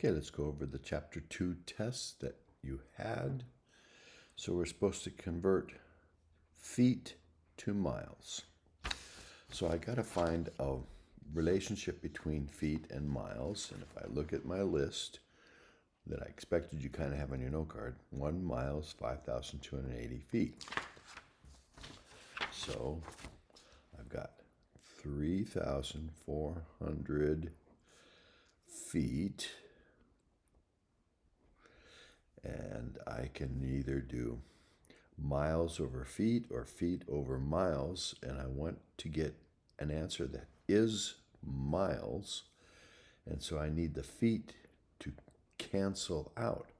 Okay, let's go over the chapter 2 test that you had. So we're supposed to convert feet to miles. So I got to find a relationship between feet and miles. And if I look at my list that I expected you kind of have on your note card, 1 mile is 5,280 feet. So I've got 3,400 feet. And I can either do miles over feet or feet over miles, and I want to get an answer that is miles, and so I need the feet to cancel out.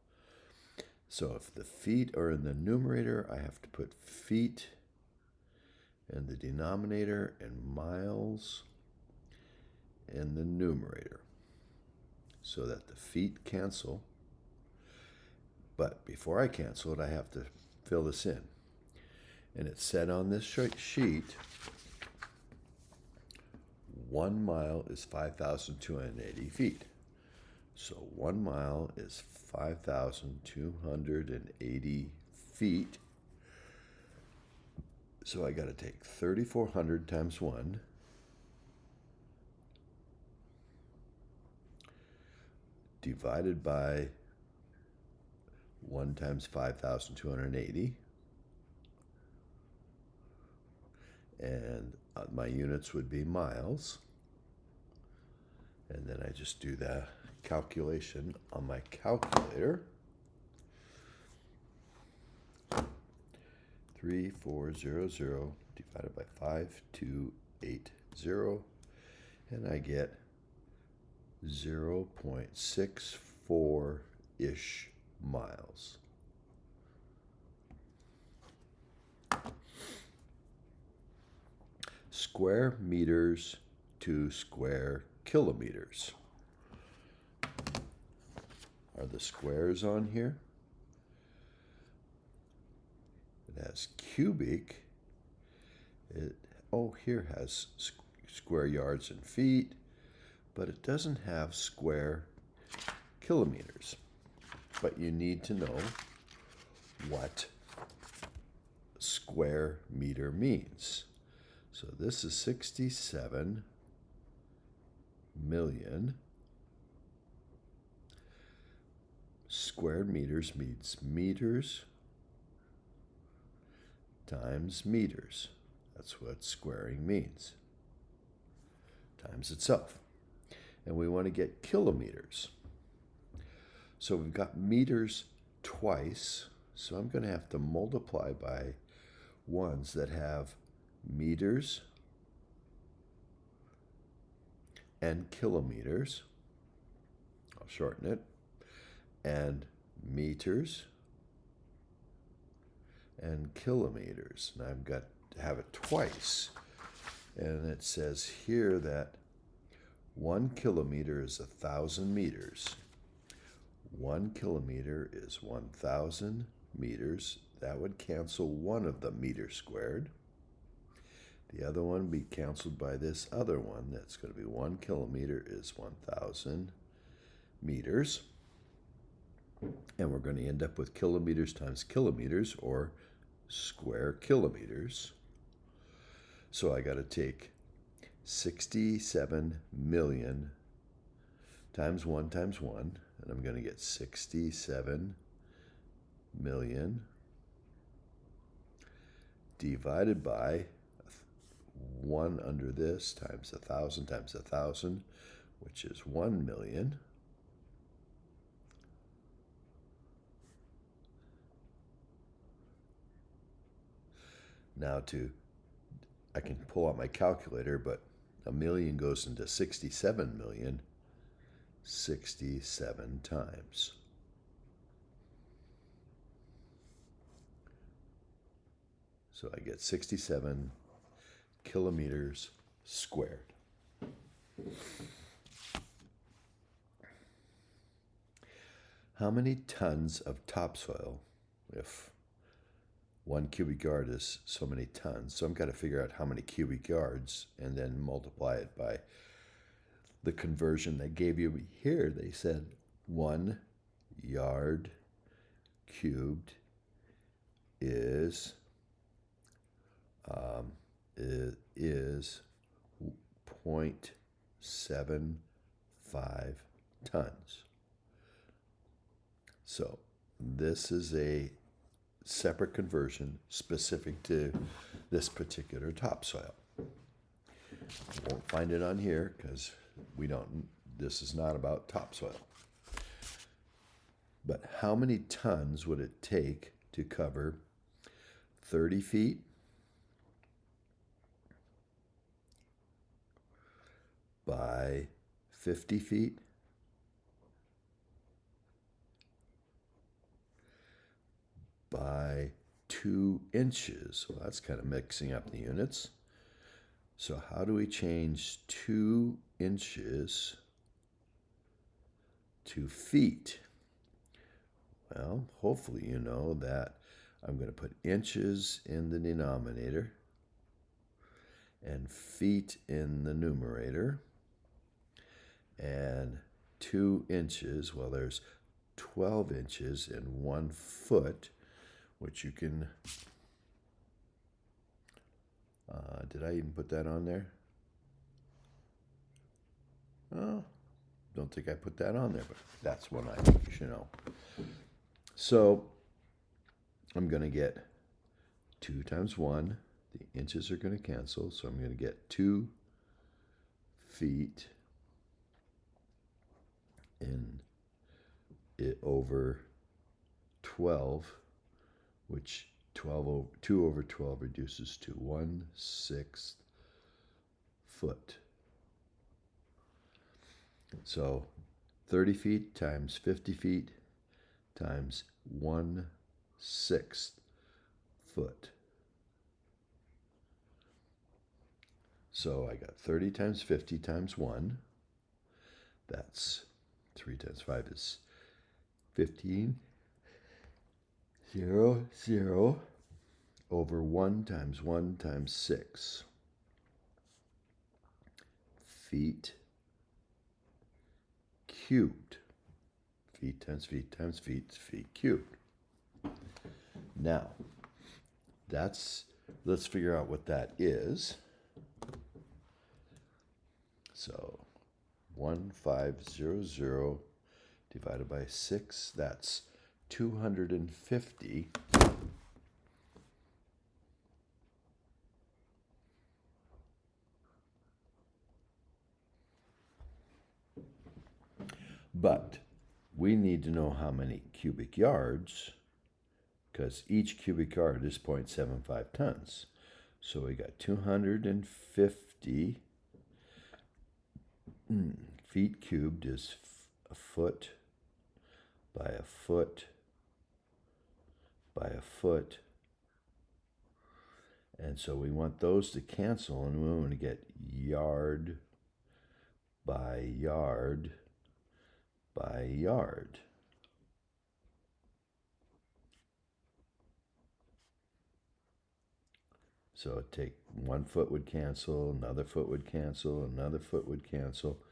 So if the feet are in the numerator, I have to put feet in the denominator and miles in the numerator so that the feet cancel. But before I cancel it, I have to fill this in. And it said on this sheet, 1 mile is 5,280 feet. So 1 mile is 5,280 feet. So I got to take 3,400 times 1 divided by 1 times 5,280. And my units would be miles. And then I just do the calculation on my calculator. 3,400 divided by 5,280, and I get 0.64-ish miles. Square meters to square kilometers. Are the squares on here? It has cubic. Here has square yards and feet, but it doesn't have square kilometers. But you need to know what square meter means. So this is 67 million. Squared meters means meters times meters. That's what squaring means. Times itself. And we want to get kilometers. So we've got meters twice. So I'm going to have to multiply by ones that have meters and kilometers. I'll shorten it. And meters and kilometers. And I've got to have it twice. And it says here that 1 kilometer is 1,000 meters. 1 kilometer is 1,000 meters. That would cancel one of the meters squared. The other one would be canceled by this other one. That's going to be 1 kilometer is 1,000 meters. And we're going to end up with kilometers times kilometers, or square kilometers. So I got to take 67 million times 1 times 1, and I'm going to get 67 million divided by 1 under this times 1,000, which is 1 million. Now I can pull out my calculator, but a million goes into 67 million 67 times. So I get 67 kilometers squared. How many tons of topsoil, if 1 cubic yard is so many tons? So I've got to figure out how many cubic yards and then multiply it by the conversion they gave you here. They said 1 yard cubed is 0.75 tons. So this is a separate conversion specific to this particular topsoil. Won't find it on here because this is not about topsoil. But how many tons would it take to cover 30 feet by 50 feet by 2 inches? Well, that's kind of mixing up the units. So how do we change 2 inches to feet? Well, hopefully you know that I'm going to put inches in the denominator and feet in the numerator. And 2 inches, well, there's 12 inches in 1 foot, which you can, did I even put that on there? Oh, don't think I put that on there, but that's one I think you should know. So I'm going to get 2 times 1. The inches are going to cancel, so I'm going to get 2 feet in it over 12, which 2 over 12 reduces to 1/6 foot. So 30 feet times 50 feet times 1/6 foot. So I got 30 times 50 times 1. That's 3 times 5 is 15. 0, 0 over 1 times 1 times 6 feet cubed. Feet times feet times feet, feet cubed. Now, let's figure out what that is. So 1500 divided by 6, that's 250. But we need to know how many cubic yards, because each cubic yard is 0.75 tons. So we got 250 feet cubed is a foot by a foot by a foot. And so we want those to cancel, and we want to get yard by yard by yard. So take 1 foot would cancel, another foot would cancel, another foot would cancel,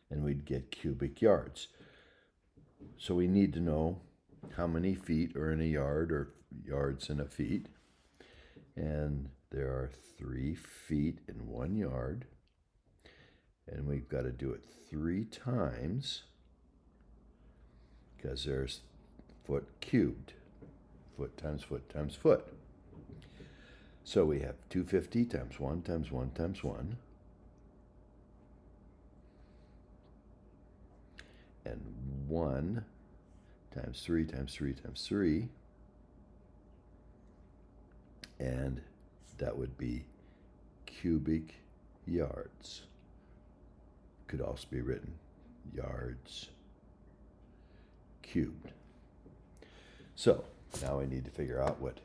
and we'd get cubic yards. So we need to know how many feet are in a yard or yards in a feet. And there are 3 feet in 1 yard. And we've got to do it 3 times because there's foot cubed. Foot times foot times foot. So we have 250 times 1 times 1 times 1. And 1 times 3 times 3 times 3. And that would be cubic yards. Could also be written yards cubed. So now we need to figure out what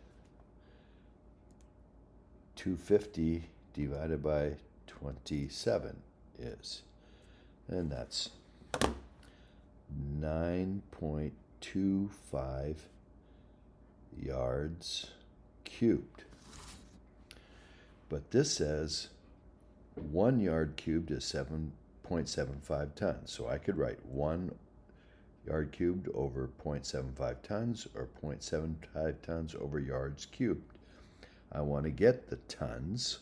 250 divided by 27 is. And that's 9.25 yards cubed. But this says 1 yard cubed is 7.75 tons. So I could write 1 yard cubed over 0.75 tons or 0.75 tons over yards cubed. I want to get the tons,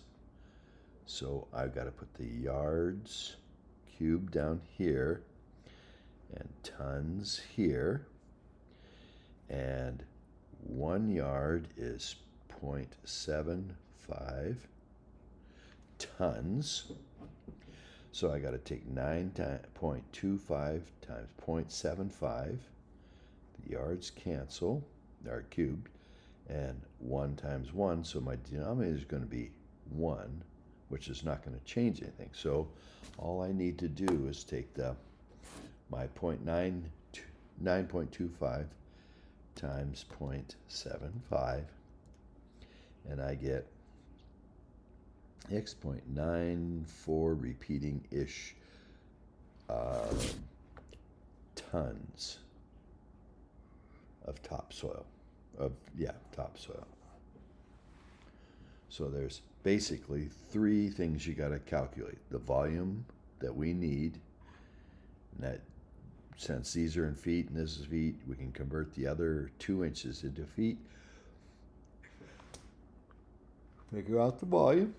so I've got to put the yards cubed down here and tons here, and 1 yard is 0.75 tons. So I got to take 9.25 times 0.75. The yards cancel, are cubed, and 1 times 1, so my denominator is going to be 1, which is not going to change anything. So all I need to do is take my 9.25 times 0.75, and I get x.94 repeating-ish tons of topsoil. Topsoil. So there's basically 3 things you got to calculate. The volume that we need, and that, since these are in feet and this is feet, we can convert the other 2 inches into feet. Figure out the volume.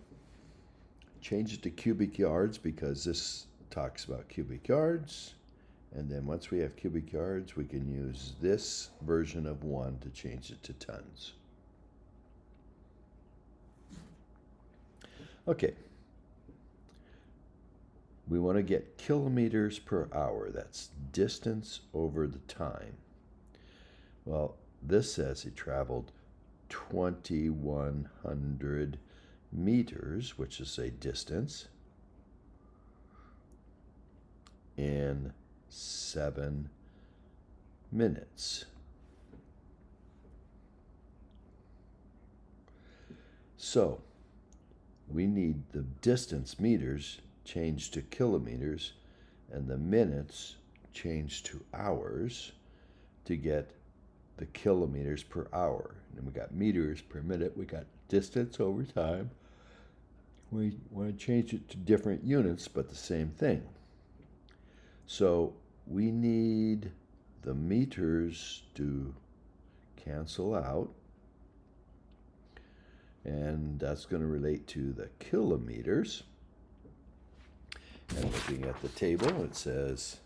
Change it to cubic yards because this talks about cubic yards. And then once we have cubic yards, we can use this version of 1 to change it to tons. Okay. We want to get kilometers per hour. That's distance over the time. Well, this says he traveled 2,100 meters, which is a distance, in 7 minutes. So we need the distance meters changed to kilometers and the minutes changed to hours to get the kilometers per hour. And we got meters per minute, we got distance over time. We want to change it to different units, but the same thing. So we need the meters to cancel out, and that's going to relate to the kilometers. And looking at the table, it says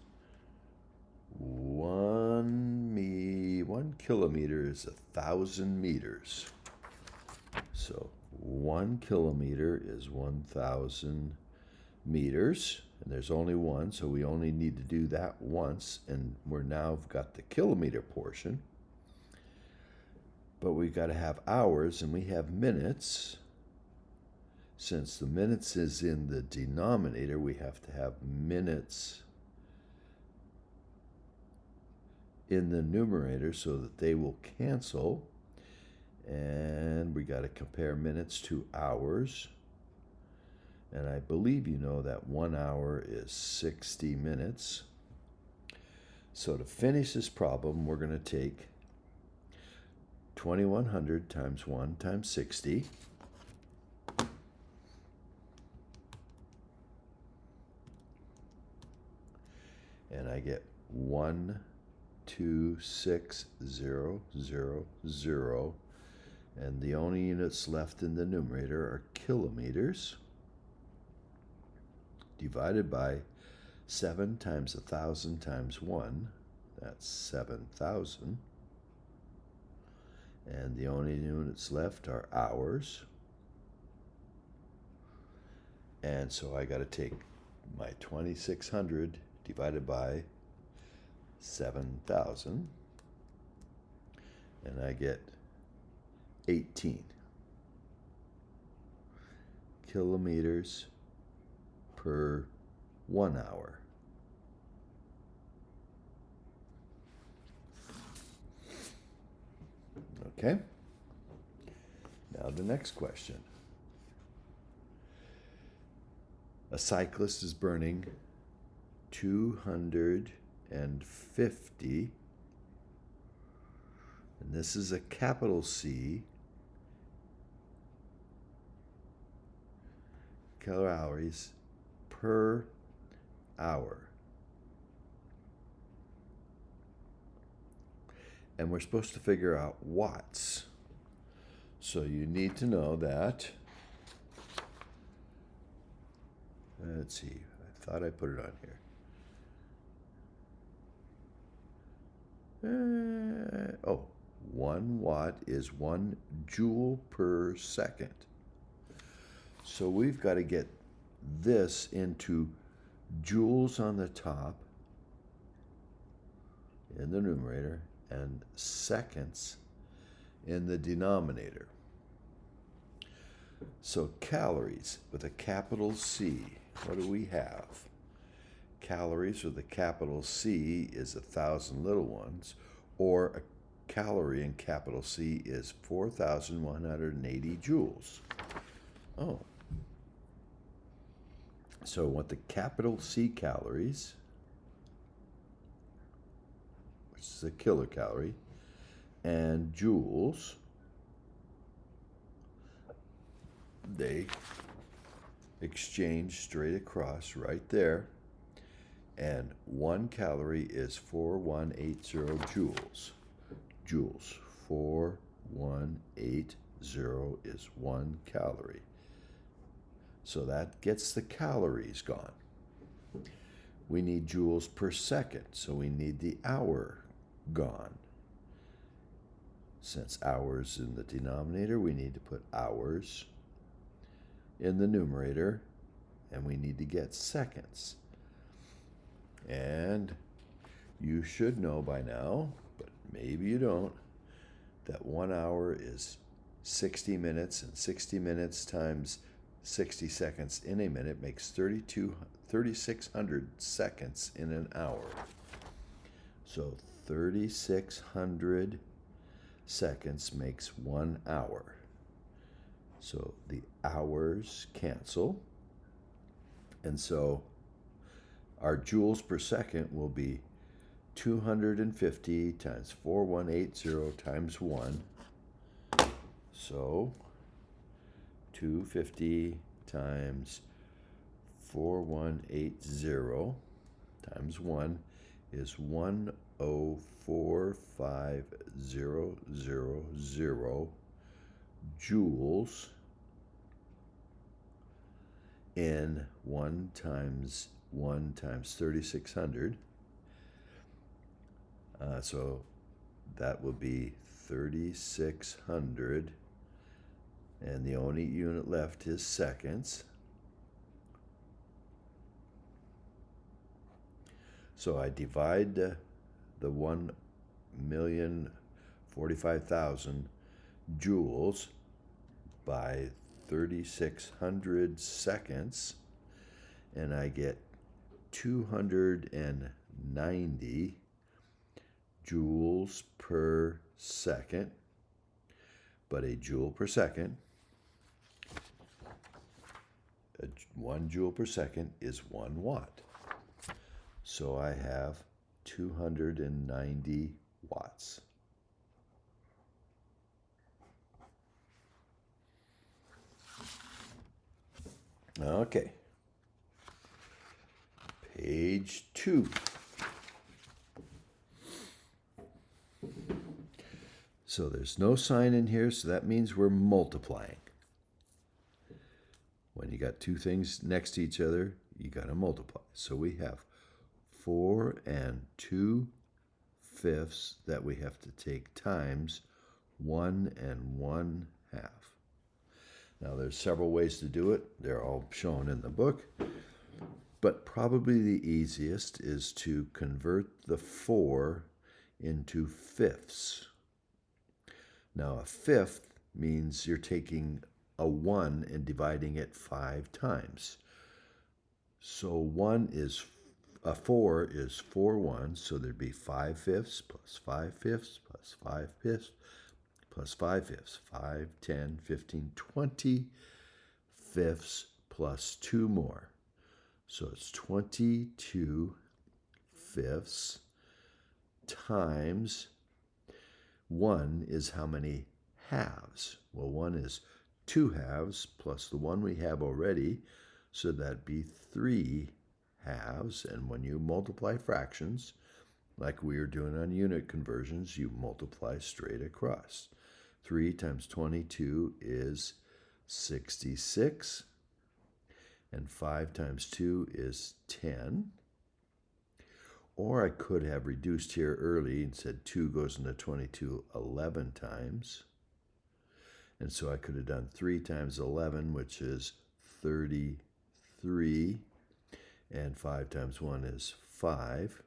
1 kilometer is 1,000 meters. So 1 kilometer is 1,000 meters, and there's only 1, so we only need to do that once, and we're now got the kilometer portion. But we've got to have hours, and we have minutes. Since the minutes is in the denominator, we have to have minutes in the numerator so that they will cancel. And we got to compare minutes to hours. And I believe you know that 1 hour is 60 minutes. So to finish this problem, we're going to take 2,100 times 1 times 60. And I get 126,000, and the only units left in the numerator are kilometers, divided by 7 times 1,000 times 1, that's 7,000, and the only units left are hours. And so I got to take my 2,600 divided by 7,000, and I get 18 kilometers per 1 hour. Okay? Now the next question. A cyclist is burning 250, and this is a capital C, calories per hour. and we're supposed to figure out watts. So you need to know that, let's see, I thought I put it on here. 1 watt is 1 joule per second. So we've got to get this into joules on the top in the numerator and seconds in the denominator. So calories with a capital C, what do we have? Calories with a capital C is 1,000 little ones, or a calorie in capital C is 4,180 joules. Oh. So what the capital C calories, which is a kilocalorie, and joules, they exchange straight across right there. And 1 calorie is 4180 joules. Joules. 4180 is 1 calorie. So that gets the calories gone. We need joules per second, so we need the hour gone. Since hours in the denominator, we need to put hours in the numerator, and we need to get seconds. And you should know by now, but maybe you don't, that 1 hour is 60 minutes, and 60 minutes times 60 seconds in a minute makes 3,600 seconds in an hour. So 3,600 seconds makes 1 hour. So the hours cancel. And so our joules per second will be 250 times 4180 times 1. So 250 times 4180 times 1 is 1045000 joules in 1 times 3,600. So that will be 3,600, and the only unit left is seconds. So I divide the 1,045,000 joules by 3,600 seconds, and I get 290 joules per second. But a joule per second, 1 joule per second is 1 watt. So I have 290 watts. Okay. Page 2. So there's no sign in here, so that means we're multiplying. When you got two things next to each other, you got to multiply. So we have 4 2/5 that we have to take times 1 1/2. Now there's several ways to do it. They're all shown in the book. But probably the easiest is to convert the 4 into fifths. Now a fifth means you're taking a 1 and dividing it 5 times. So 4 is 4 ones, so there'd be 5/5 plus 5/5 plus 5/5 plus 5/5. 5, 10, 15, 20 fifths plus 2 more. So it's 22 fifths times 1 is how many halves? Well, 1 is 2 halves plus the 1 we have already, so that'd be 3 halves. And when you multiply fractions, like we were doing on unit conversions, you multiply straight across. 3 times 22 is 66, and 5 times 2 is 10. Or I could have reduced here early and said 2 goes into 22 11 times. And so I could have done 3 times 11, which is 33, and 5 times 1 is 5.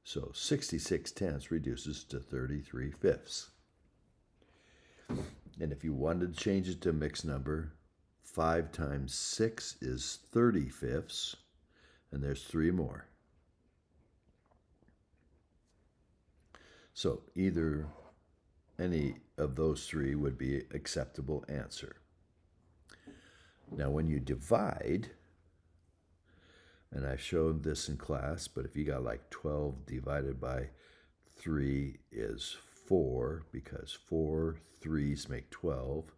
So 66 tenths reduces to 33 fifths. And if you wanted to change it to a mixed number, 5 times 6 is 30 fifths, and there's 3 more. So either any of those 3 would be an acceptable answer. Now when you divide, and I showed this in class, but if you got like 12 divided by 3 is 4, because 4 3s make 12.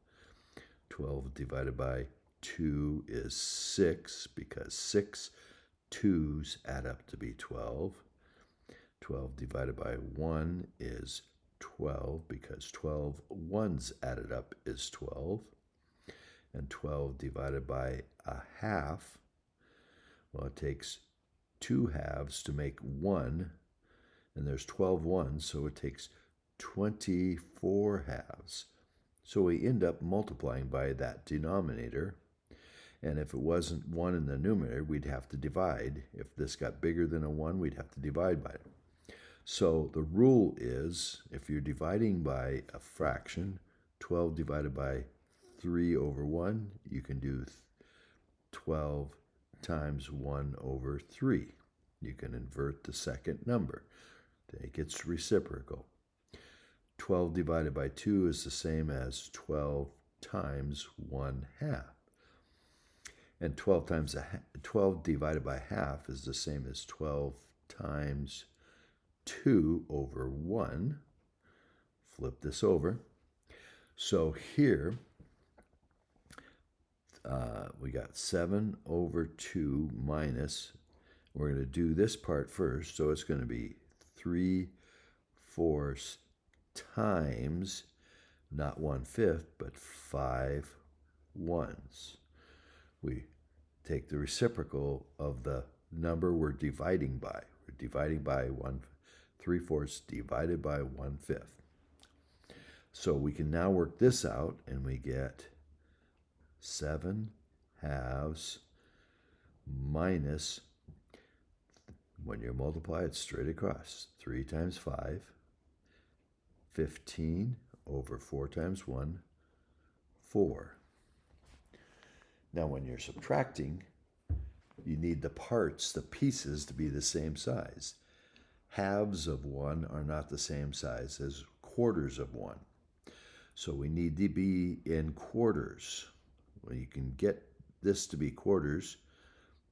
12 divided by 2 is 6, because 6 2s add up to be 12. 12 divided by 1 is 12, because 12 1s added up is 12. And 12 divided by a half, well, it takes 2 halves to make 1, and there's 12 ones, so it takes 24 halves. So we end up multiplying by that denominator, and if it wasn't 1 in the numerator, we'd have to divide. If this got bigger than a 1, we'd have to divide by it. So the rule is, if you're dividing by a fraction, 12 divided by 3 over 1, you can do 12 times 1 over 3. You can invert the second number. Take its reciprocal. 12 divided by 2 is the same as 12 times 1/2. And 12 divided by half is the same as 12 times 2 over 1. Flip this over. So here we got 7 over 2 minus, we're going to do this part first, so it's going to be 3/4 times, not 1/5, but 5 ones. We take the reciprocal of the number we're dividing by. We're dividing by 3/4 divided by 1/5. So we can now work this out, and we get 7 halves minus, when you multiply it straight across, 3 times 5, 15 over 4 times 1, 4. Now when you're subtracting, you need the parts, the pieces, to be the same size. Halves of 1 are not the same size as quarters of 1. So we need to be in quarters. Well, you can get this to be quarters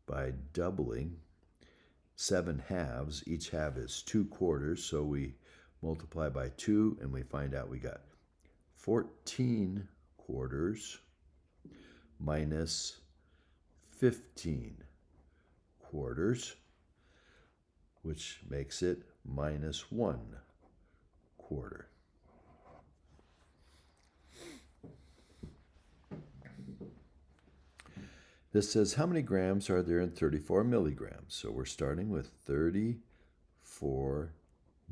by doubling 7 halves. Each half is 2 quarters, so we multiply by 2, and we find out we got 14 quarters minus 15 quarters, which makes it minus 1 quarter. This says, how many grams are there in 34 milligrams? So we're starting with 34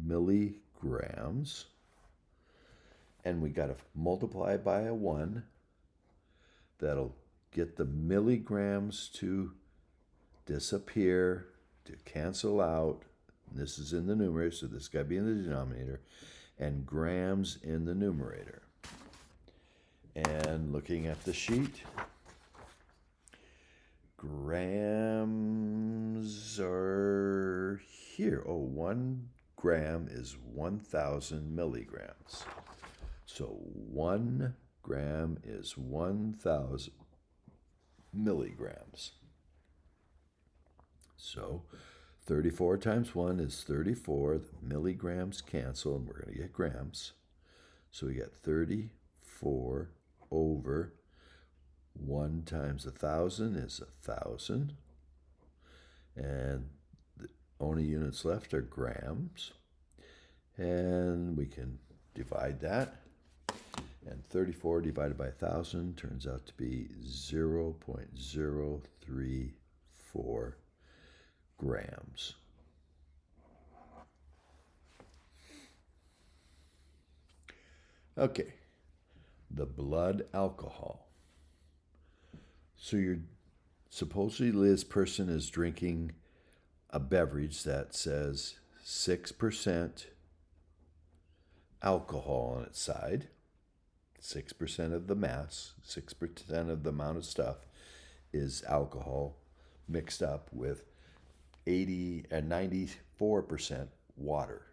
milligrams. And we got to multiply by a 1. That'll get the milligrams to disappear, to cancel out. This is in the numerator, so this got to be in the denominator. And grams in the numerator. And looking at the sheet, grams are here. Oh, 1 gram is 1,000 milligrams. So 1 gram is 1,000 milligrams. So 34 times 1 is 34. The milligrams cancel, and we're going to get grams. So we get 34 over 1 times 1,000 is 1,000. And only units left are grams. And we can divide that. And 34 divided by 1,000 turns out to be 0.034 grams. Okay, the blood alcohol. So supposedly this person is drinking a beverage that says 6% alcohol on its side, 6% of the mass, 6% of the amount of stuff is alcohol mixed up with 80 and 94% water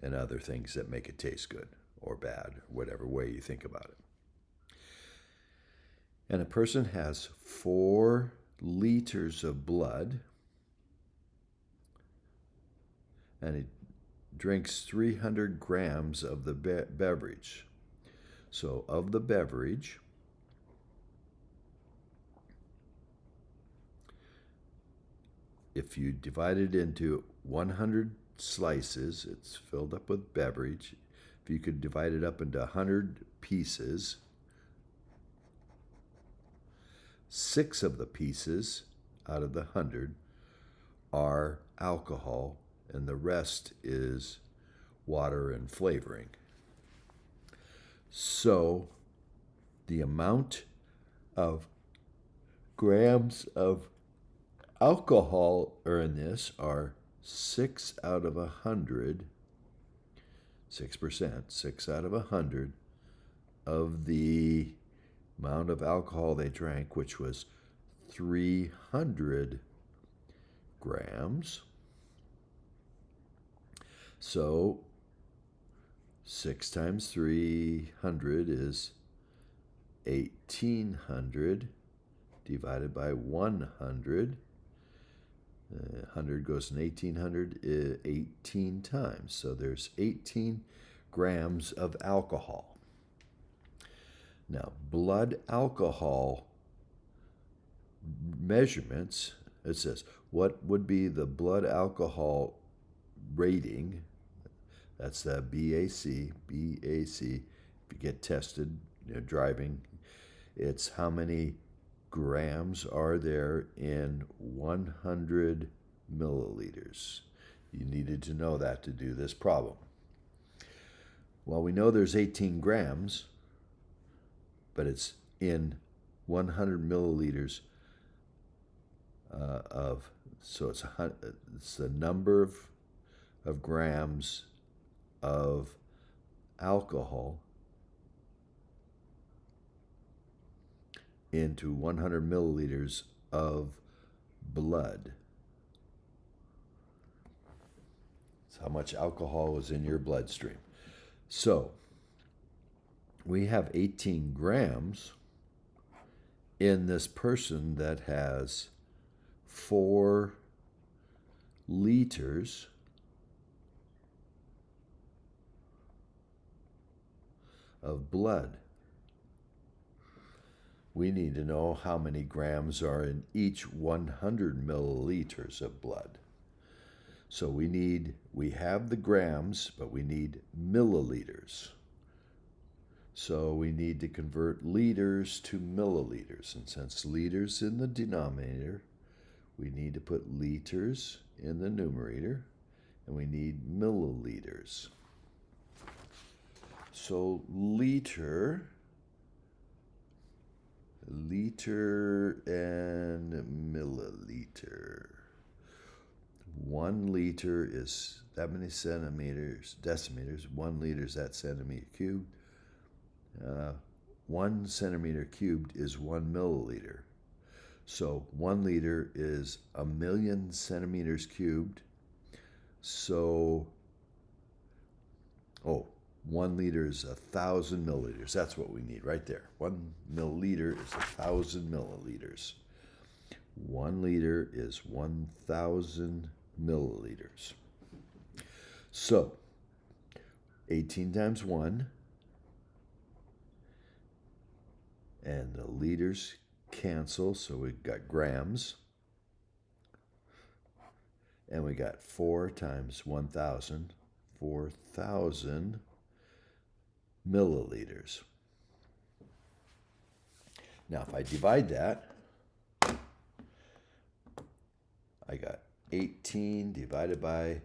and other things that make it taste good or bad, whatever way you think about it. And a person has 4 liters of blood, and he drinks 300 grams of the beverage. So of the beverage, if you divide it into 100 slices, it's filled up with beverage. If you could divide it up into 100 pieces, 6 of the pieces out of the 100 are alcohol, and the rest is water and flavoring. So the amount of grams of alcohol in this are 6 out of 100, 6%, 6 out of 100 of the amount of alcohol they drank, which was 300 grams. So 6 times 300 is 1,800 divided by 100. 100 goes in 1,800 18 times. So there's 18 grams of alcohol. Now, blood alcohol measurements, it says, what would be the blood alcohol rating? That's the BAC. If you get tested, driving, it's how many grams are there in 100 milliliters. You needed to know that to do this problem. Well, we know there's 18 grams, but it's in 100 milliliters so it's the number of grams of alcohol into 100 milliliters of blood. That's how much alcohol is in your bloodstream. So we have 18 grams in this person that has 4 liters of blood. We need to know how many grams are in each 100 milliliters of blood. So we have the grams, but we need milliliters. So we need to convert liters to milliliters. And since liters in the denominator, we need to put liters in the numerator, and we need milliliters. So liter and milliliter. 1 liter is that many decimeters. 1 liter is that centimeter cubed. 1 centimeter cubed is 1 milliliter. So 1 liter is 1,000,000 centimeters cubed. So, 1 liter is 1,000 milliliters. That's what we need right there. 1 milliliter is 1,000 milliliters. 1 liter is 1,000 milliliters. So 18 times 1, and the liters cancel, so we've got grams. And we got 4 times 1,000, 4,000 milliliters. Now, if I divide that, I got 18 divided by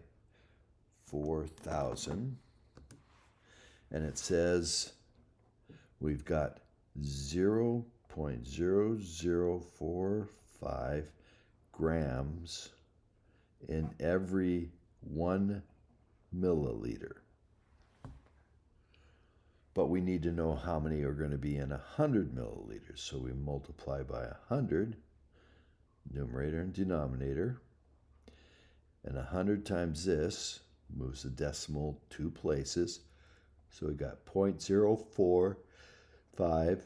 4,000. And it says we've got 0.0045 grams in every 1 milliliter. But we need to know how many are going to be in 100 milliliters. So we multiply by 100, numerator and denominator. And 100 times this moves the decimal 2 places. So we got 0.045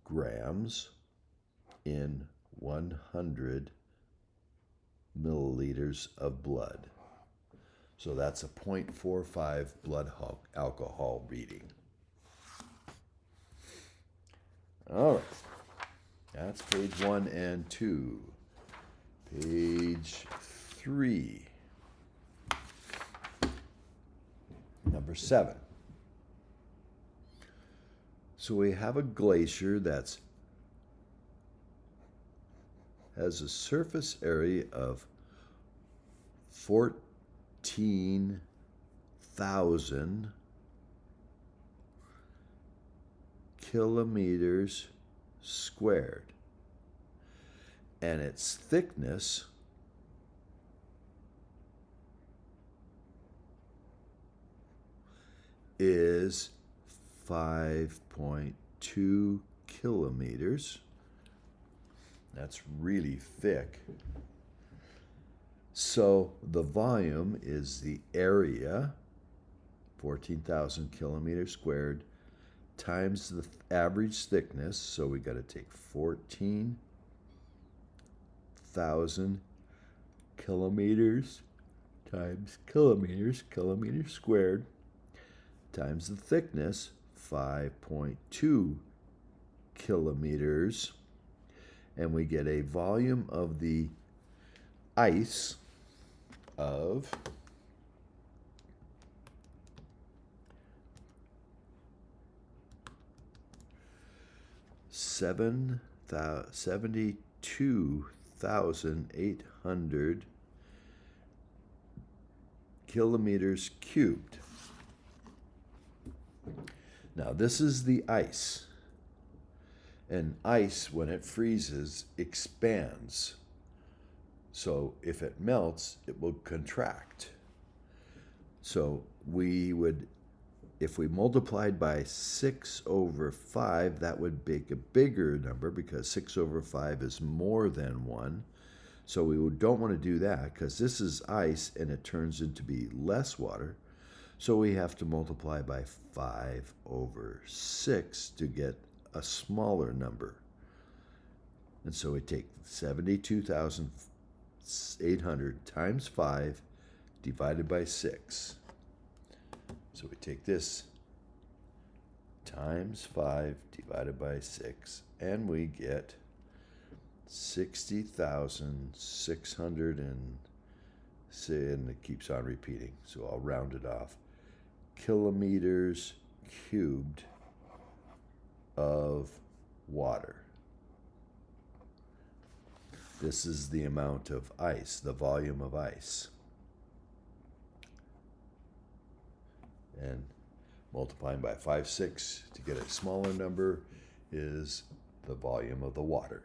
grams in 100 milliliters of blood. So that's a 0.45 blood alcohol reading. All right, that's page 1 and 2. Page 3, number 7. So we have a glacier that has a surface area of 14,000 kilometers squared, and its thickness is 5.2 kilometers. That's really thick. So the volume is the area, 14,000 kilometers squared, times the average thickness. So we got to take 14,000 kilometers times kilometers squared, times the thickness, 5.2 kilometers, and we get a volume of the ice of 72,800 kilometers cubed. Now this is the ice. And ice, when it freezes, expands. So if it melts, it will contract. So we would, if we multiplied by 6 over 5, that would make a bigger number because 6 over 5 is more than 1. So we don't want to do that because this is ice and it turns into be less water. So we have to multiply by 5 over 6 to get a smaller number. And so we take 72,800 times 5 divided by 6. So we take this times 5 divided by 6, and we get 60,600 and it keeps on repeating, so I'll round it off. Kilometers cubed of water. This is the amount of ice, the volume of ice. And multiplying by 5, 6 to get a smaller number is the volume of the water.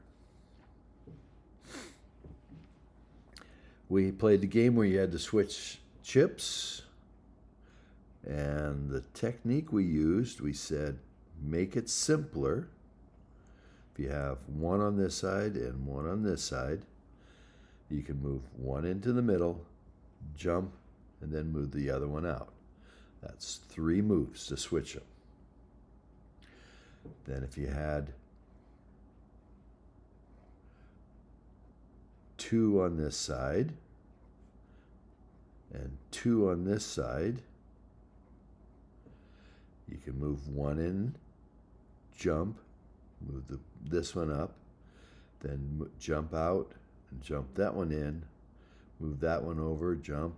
We played the game where you had to switch chips. And the technique we used, we said, make it simpler. If you have one on this side and one on this side, you can move one into the middle, jump, and then move the other one out. That's 3 moves to switch them. Then if you had 2 on this side and 2 on this side, you can move one in, jump, move this one up, then jump out and jump that one in, Move that one over, jump,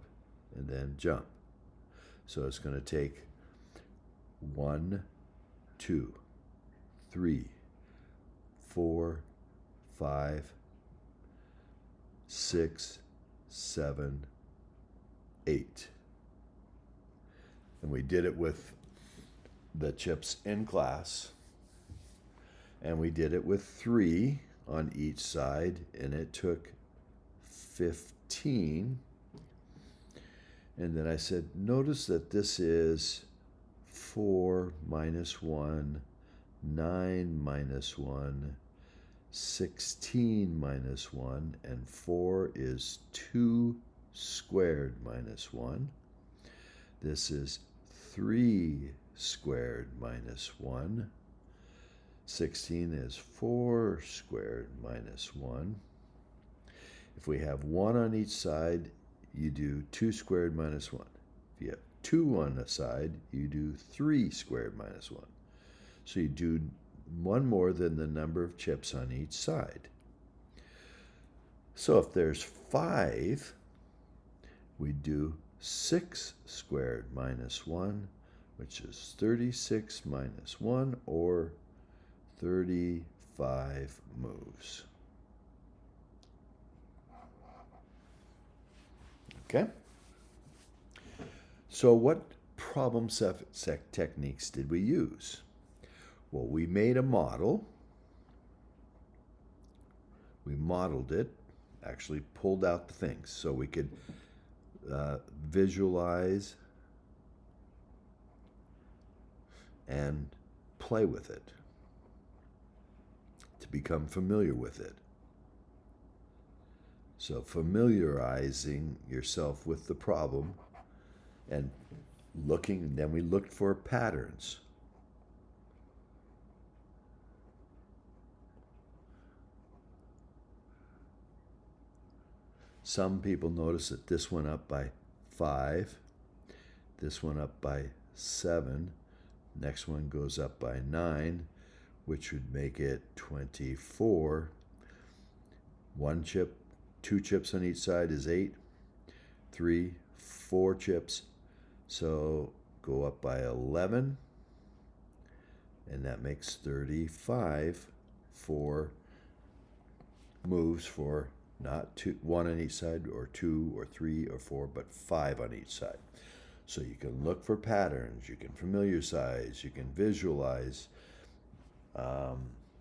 and then jump. So it's going to take 1, 2, 3, 4, 5, 6, 7, 8. And we did it with the chips in class. And we did it with 3 on each side, and it took 15. And then I said, notice that this is 4 minus 1, 9 minus 1, 16 minus 1, and 4 is 2 squared minus 1. This is 3 squared minus 1. 16 is 4 squared minus 1. If we have 1 on each side, you do 2 squared minus 1. If you have 2 on the side, you do 3 squared minus 1. So you do 1 more than the number of chips on each side. So if there's 5, we do 6 squared minus 1, which is 36 minus 1, or 35 moves. Okay? So what problem set techniques did we use? Well, we made a model. We modeled it, actually pulled out the things so we could visualize and play with it, to become familiar with it. So familiarizing yourself with the problem and looking, then we looked for patterns. Some people notice that this went up by 5, this went up by 7, next one goes up by 9, which would make it 24. 1 chip, 2 chips on each side is 8, 3, 4 chips, so go up by 11, and that makes 35 for moves for not 1 on each side, or 2 or 3 or 4, but 5 on each side. So you can look for patterns, you can familiarize, you can visualize.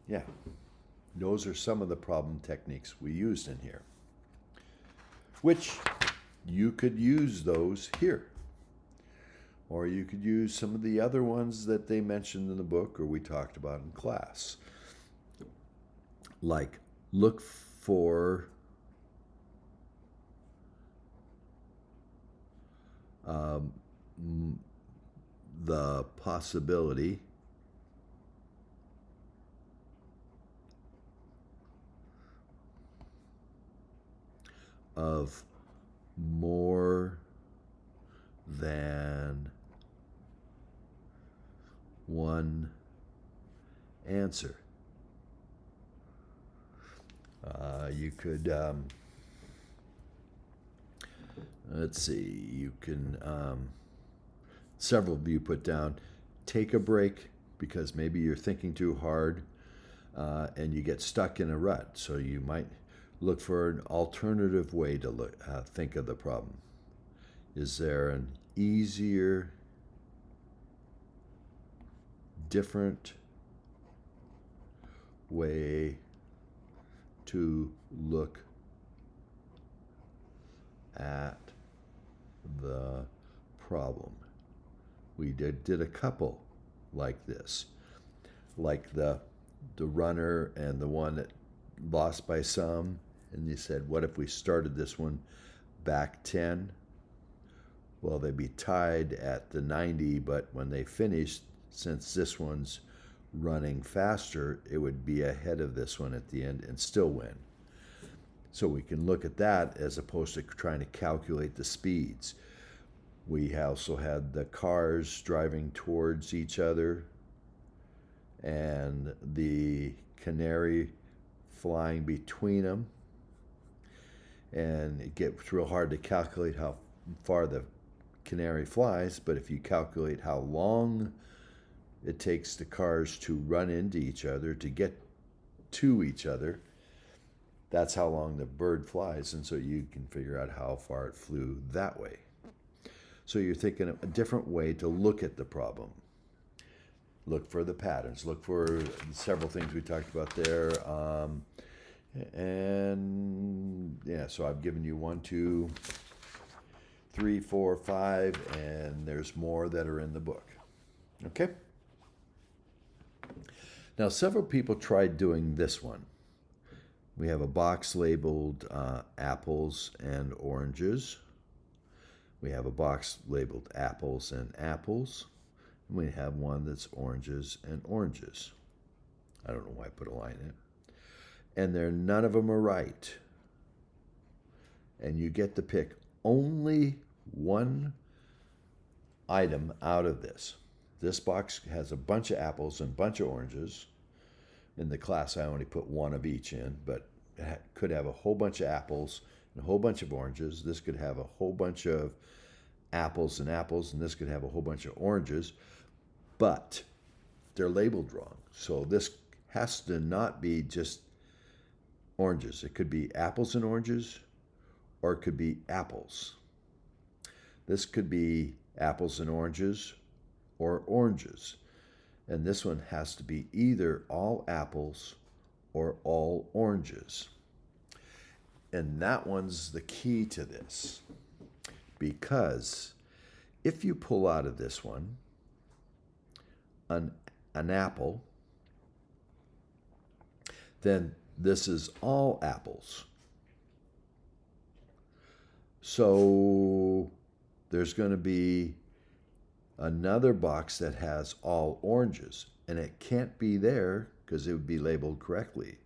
Yeah, those are some of the problem techniques we used in here, which you could use those here. Or you could use some of the other ones that they mentioned in the book or we talked about in class. Like look for the possibility of more than one answer. You could, let's see, you can, several of you put down, take a break because maybe you're thinking too hard and you get stuck in a rut. So you might look for an alternative way to think of the problem. Is there an easier, different way to look at the problem? We did a couple like this, like the runner and the one that lost by some, and you said, what if we started this one back 10? Well, they'd be tied at the 90, but when they finished, since this one's running faster, it would be ahead of this one at the end and still win. So we can look at that as opposed to trying to calculate the speeds. We also had the cars driving towards each other and the canary flying between them. And it gets real hard to calculate how far the canary flies, but if you calculate how long it takes the cars to run into each other to get to each other, that's how long the bird flies, and so you can figure out how far it flew that way. So you're thinking of a different way to look at the problem. Look for the patterns. Look for several things we talked about there. And yeah, so I've given you 1, 2, 3, 4, 5, and there's more that are in the book. Okay? Now, several people tried doing this one. We have a box labeled apples and oranges. We have a box labeled apples and apples. And we have one that's oranges and oranges. I don't know why I put a line in it. And none of them are right. And you get to pick only one item out of this. This box has a bunch of apples and a bunch of oranges. In the class, I only put one of each in, but it could have a whole bunch of apples and a whole bunch of oranges. This could have a whole bunch of apples, and this could have a whole bunch of oranges, but they're labeled wrong. So this has to not be just oranges. It could be apples and oranges, or it could be apples. This could be apples and oranges, or oranges. And this one has to be either all apples or all oranges. And that one's the key to this. Because if you pull out of this one an apple, then this is all apples. So there's going to be another box that has all oranges, and it can't be there because it would be labeled correctly.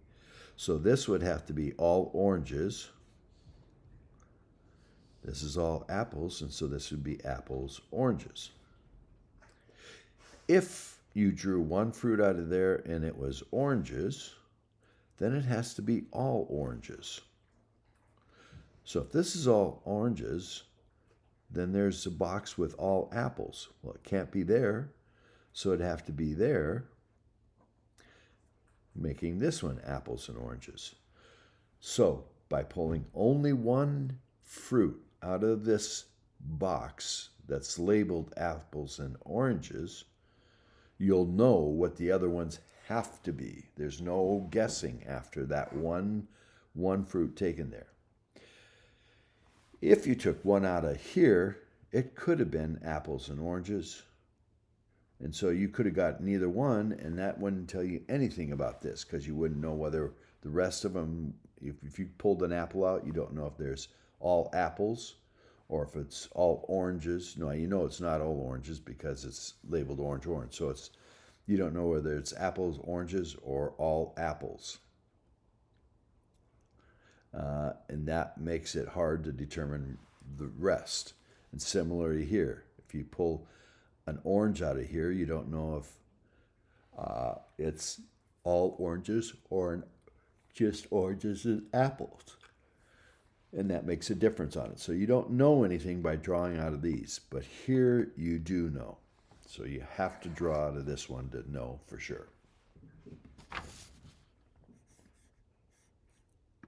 So this would have to be all oranges. This is all apples, and so this would be apples, oranges. If you drew one fruit out of there and it was oranges, then it has to be all oranges. So if this is all oranges, then there's a box with all apples. Well, it can't be there, so it'd have to be there, making this one apples and oranges. So by pulling only one fruit out of this box that's labeled apples and oranges, you'll know what the other ones have to be. There's no guessing after that one fruit taken there. If you took one out of here, it could have been apples and oranges. And so you could have gotten either one, and that wouldn't tell you anything about this because you wouldn't know whether the rest of them, if you pulled an apple out, you don't know if there's all apples or if it's all oranges. No, you know it's not all oranges because it's labeled orange. So you don't know whether it's apples, oranges, or all apples. And that makes it hard to determine the rest. And similarly here, if you pull an orange out of here, you don't know if it's all oranges or just oranges and apples. And that makes a difference on it. So you don't know anything by drawing out of these, but here you do know. So you have to draw out of this one to know for sure.